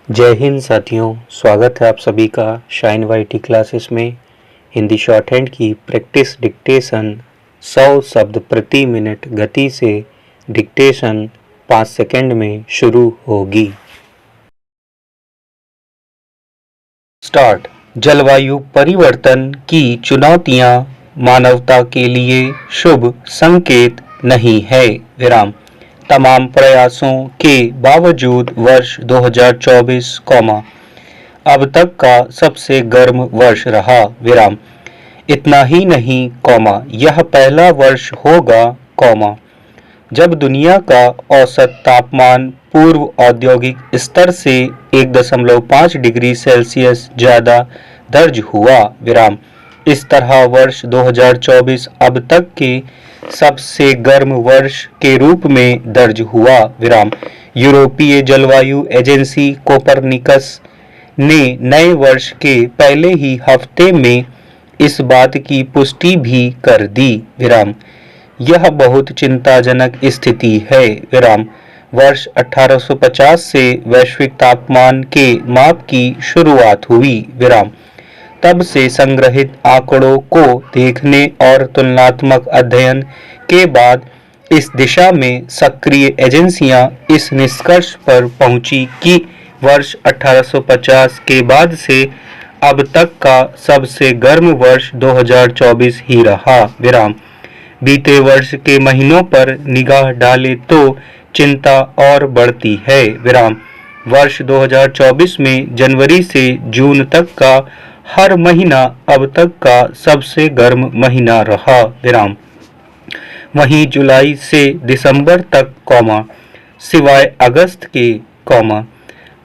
जय हिंद साथियों, स्वागत है आप सभी का शाइन वाईटी क्लासेस में। हिंदी शॉर्ट हैंड की प्रैक्टिस डिक्टेशन 100 शब्द प्रति मिनट गति से डिक्टेशन 5 सेकंड में शुरू होगी। स्टार्ट। जलवायु परिवर्तन की चुनौतियां मानवता के लिए शुभ संकेत नहीं है। विराम। तमाम प्रयासों के बावजूद वर्ष 2024, अब तक का सबसे गर्म वर्ष रहा। विराम। इतना ही नहीं, यह पहला वर्ष होगा, जब दुनिया का औसत तापमान पूर्व औद्योगिक स्तर से 1.5 डिग्री सेल्सियस ज्यादा दर्ज हुआ। विराम। इस तरह वर्ष 2024 अब तक के सबसे गर्म वर्ष के रूप में दर्ज हुआ। विराम। यूरोपीय जलवायु एजेंसी कोपरनिकस ने नए वर्ष के पहले ही हफ्ते में इस बात की पुष्टि भी कर दी। विराम। यह बहुत चिंताजनक स्थिति है। विराम। वर्ष 1850 से वैश्विक तापमान के माप की शुरुआत हुई। विराम। तब से संग्रहित आंकड़ों को देखने और तुलनात्मक अध्ययन के बाद इस दिशा में सक्रिय एजेंसियां इस निष्कर्ष पर पहुंची कि वर्ष 1850 के बाद से अब तक का सबसे गर्म वर्ष 2024 ही रहा। विराम। बीते वर्ष के महीनों पर निगाह डाले तो चिंता और बढ़ती है। विराम। वर्ष 2024 में जनवरी से जून तक का हर महीना अब तक का सबसे गर्म महीना रहा। विराम। वहीं जुलाई से दिसंबर तक, सिवाय अगस्त के,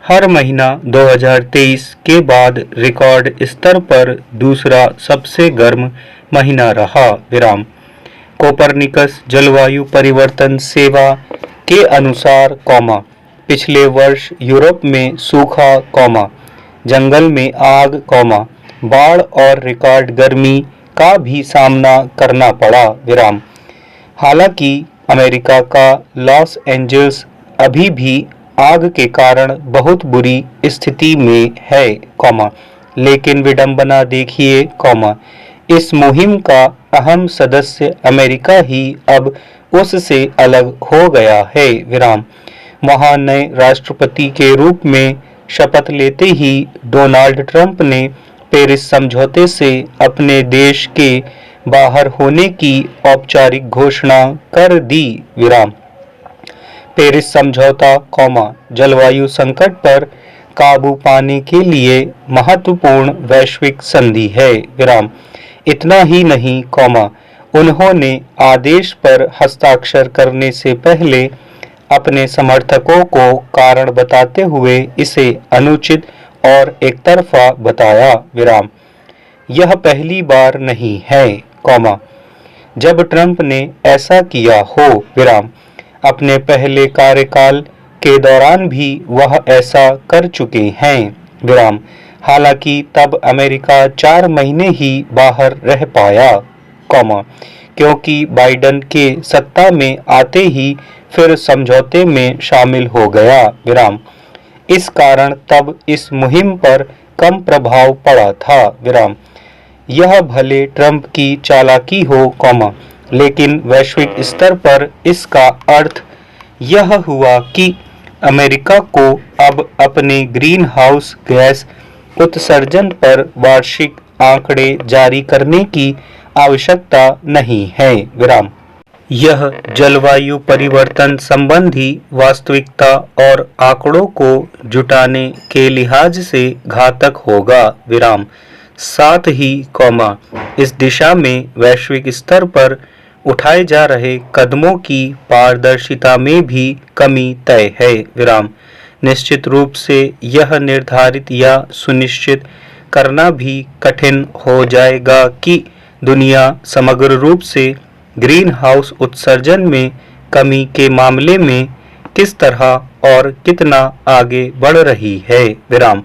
हर महीना 2023 के बाद रिकॉर्ड स्तर पर दूसरा सबसे गर्म महीना रहा। विराम। कोपरनिकस जलवायु परिवर्तन सेवा के अनुसार, पिछले वर्ष यूरोप में सूखा, जंगल में आग, बाढ़ और रिकॉर्ड गर्मी का भी सामना करना पड़ा। विराम। हालांकि अमेरिका का लॉस एंजल्स अभी भी आग के कारण बहुत बुरी स्थिति में है, लेकिन विडंबना देखिए, इस मुहिम का अहम सदस्य अमेरिका ही अब उससे अलग हो गया है। विराम। वहां नए राष्ट्रपति के रूप में शपथ लेते ही डोनाल्ड ट्रंप ने पेरिस समझौते से अपने देश के बाहर होने की औपचारिक घोषणा कर दी। विराम। पेरिस समझौता, जलवायु संकट पर काबू पाने के लिए महत्वपूर्ण वैश्विक संधि है। विराम। इतना ही नहीं, उन्होंने आदेश पर हस्ताक्षर करने से पहले अपने समर्थकों को कारण बताते हुए इसे अनुचित और एकतरफा बताया। विराम। यह पहली बार नहीं है, जब ट्रंप ने ऐसा किया हो। विराम। अपने पहले कार्यकाल के दौरान भी वह ऐसा कर चुके हैं। विराम। हालांकि तब अमेरिका 4 महीने ही बाहर रह पाया, क्योंकि बाइडेन के सत्ता में आते ही फिर समझौते में शामिल हो गया। विराम। इस कारण तब इस मुहिम पर कम प्रभाव पड़ा था। विराम। यह भले ट्रंप की चालाकी हो, लेकिन वैश्विक स्तर पर इसका अर्थ यह हुआ कि अमेरिका को अब अपने ग्रीन हाउस गैस उत्सर्जन पर वार्षिक आंकड़े जारी करने की आवश्यकता नहीं है। विराम। यह जलवायु परिवर्तन संबंधी वास्तविकता और आंकड़ों को जुटाने के लिहाज से घातक होगा। विराम। साथ ही, इस दिशा में वैश्विक स्तर पर उठाए जा रहे कदमों की पारदर्शिता में भी कमी तय है। विराम। निश्चित रूप से यह निर्धारित या सुनिश्चित करना भी कठिन हो जाएगा कि दुनिया समग्र रूप से ग्रीन हाउस उत्सर्जन में कमी के मामले में किस तरह और कितना आगे बढ़ रही है। विराम।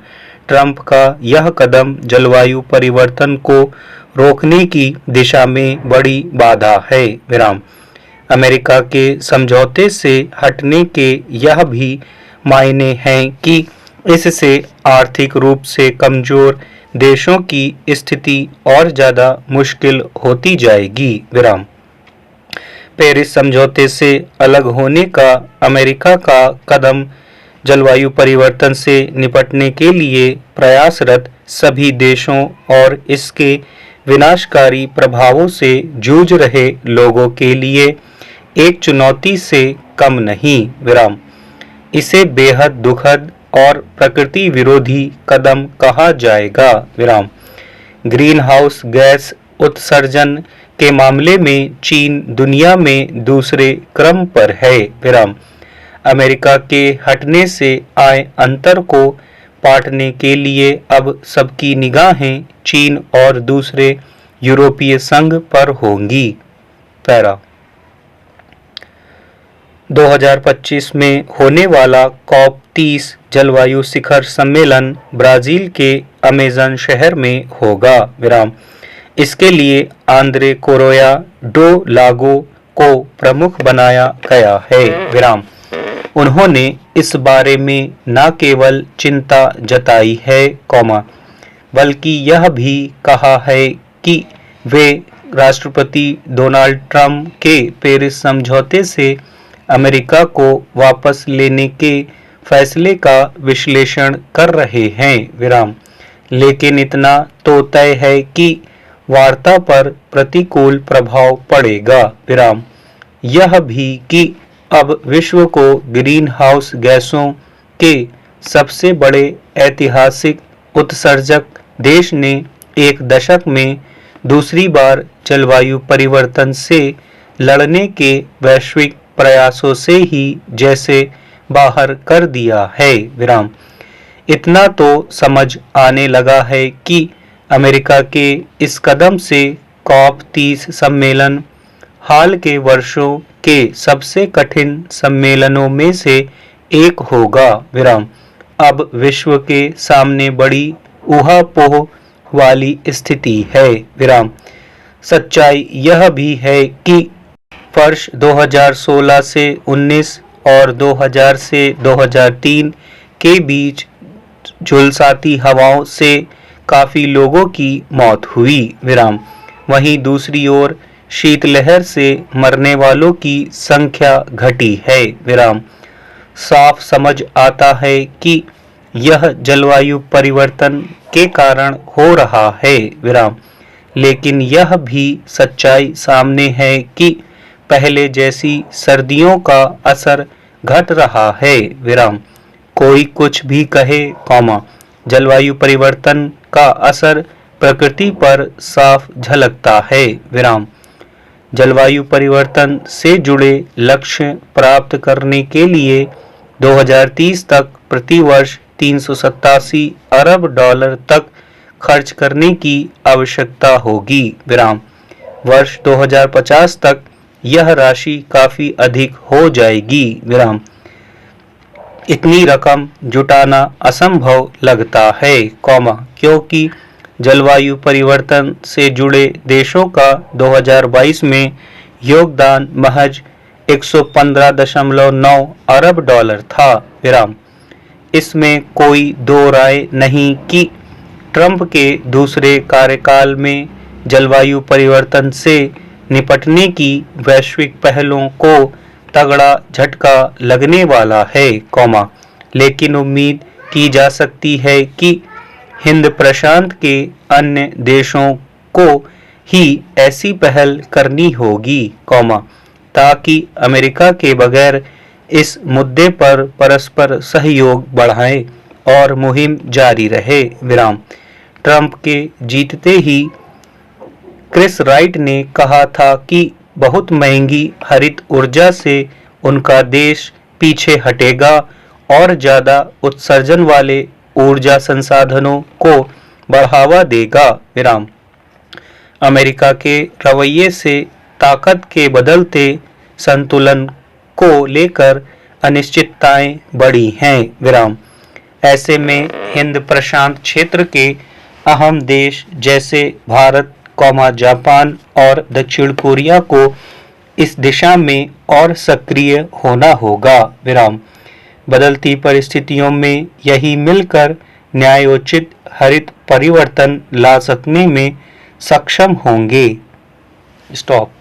ट्रंप का यह कदम जलवायु परिवर्तन को रोकने की दिशा में बड़ी बाधा है। विराम। अमेरिका के समझौते से हटने के यह भी मायने हैं कि इससे आर्थिक रूप से कमजोर देशों की स्थिति और ज़्यादा मुश्किल होती जाएगी। विराम। पेरिस समझौते से अलग होने का अमेरिका का कदम जलवायु परिवर्तन से निपटने के लिए प्रयासरत सभी देशों और इसके विनाशकारी प्रभावों से जूझ रहे लोगों के लिए एक चुनौती से कम नहीं। विराम। इसे बेहद दुखद और प्रकृति विरोधी कदम कहा जाएगा। विराम। ग्रीन हाउस गैस उत्सर्जन के मामले में चीन दुनिया में दूसरे क्रम पर है। विराम। अमेरिका के हटने से आए अंतर को पाटने के लिए अब सबकी निगाहें चीन और दूसरे यूरोपीय संघ पर होंगी। पैरा। 2025 में होने वाला COP 30 जलवायु शिखर सम्मेलन ब्राजील के अमेज़न शहर में होगा। विराम। इसके लिए आंद्रे कोरोया डो लागो को प्रमुख बनाया गया है। विराम। उन्होंने इस बारे में न केवल चिंता जताई है, बल्कि यह भी कहा है कि वे राष्ट्रपति डोनाल्ड ट्रंप के पेरिस समझौते से अमेरिका को वापस लेने के फैसले का विश्लेषण कर रहे हैं। विराम। लेकिन इतना तो तय है कि वार्ता पर प्रतिकूल प्रभाव पड़ेगा। विराम। यह भी कि अब विश्व को ग्रीन हाउस गैसों के सबसे बड़े ऐतिहासिक उत्सर्जक देश ने एक दशक में दूसरी बार जलवायु परिवर्तन से लड़ने के वैश्विक प्रयासों से ही जैसे बाहर कर दिया है। विराम। इतना तो समझ आने लगा है कि अमेरिका के इस कदम से COP 30 सम्मेलन हाल के वर्षों के सबसे कठिन सम्मेलनों में से एक होगा। विराम। अब विश्व के सामने बड़ी ऊहापोह वाली स्थिति है। विराम। सच्चाई यह भी है कि वर्ष 2016 से 19 और 2000 से 2003 के बीच झुलसाती हवाओं से काफ़ी लोगों की मौत हुई। विराम। वहीं दूसरी ओर शीतलहर से मरने वालों की संख्या घटी है। विराम। साफ समझ आता है कि यह जलवायु परिवर्तन के कारण हो रहा है। विराम। लेकिन यह भी सच्चाई सामने है कि पहले जैसी सर्दियों का असर घट रहा है। विराम। कोई कुछ भी कहे, जलवायु परिवर्तन का असर प्रकृति पर साफ झलकता है। विराम। जलवायु परिवर्तन से जुड़े लक्ष्य प्राप्त करने के लिए 2030 तक प्रति वर्ष 387 अरब डॉलर तक खर्च करने की आवश्यकता होगी। विराम। वर्ष 2050 तक यह राशि काफी अधिक हो जाएगी। विराम। इतनी रकम जुटाना असंभव लगता है, क्योंकि जलवायु परिवर्तन से जुड़े देशों का 2022 में योगदान महज 115.9 अरब डॉलर था। विराम। इसमें कोई दो राय नहीं कि ट्रंप के दूसरे कार्यकाल में जलवायु परिवर्तन से निपटने की वैश्विक पहलों को तगड़ा झटका लगने वाला है, लेकिन उम्मीद की जा सकती है कि हिंद प्रशांत के अन्य देशों को ही ऐसी पहल करनी होगी, ताकि अमेरिका के बगैर इस मुद्दे पर परस्पर सहयोग बढ़ाए और मुहिम जारी रहे। विराम। ट्रंप के जीतते ही क्रिस राइट ने कहा था कि बहुत महंगी हरित ऊर्जा से उनका देश पीछे हटेगा और ज़्यादा उत्सर्जन वाले ऊर्जा संसाधनों को बढ़ावा देगा। विराम। अमेरिका के रवैये से ताकत के बदलते संतुलन को लेकर अनिश्चितताएं बढ़ी हैं। विराम। ऐसे में हिंद प्रशांत क्षेत्र के अहम देश जैसे भारत, जापान और दक्षिण कोरिया को इस दिशा में और सक्रिय होना होगा। विराम। बदलती परिस्थितियों में यही मिलकर न्यायोचित हरित परिवर्तन ला सकने में सक्षम होंगे। स्टॉप।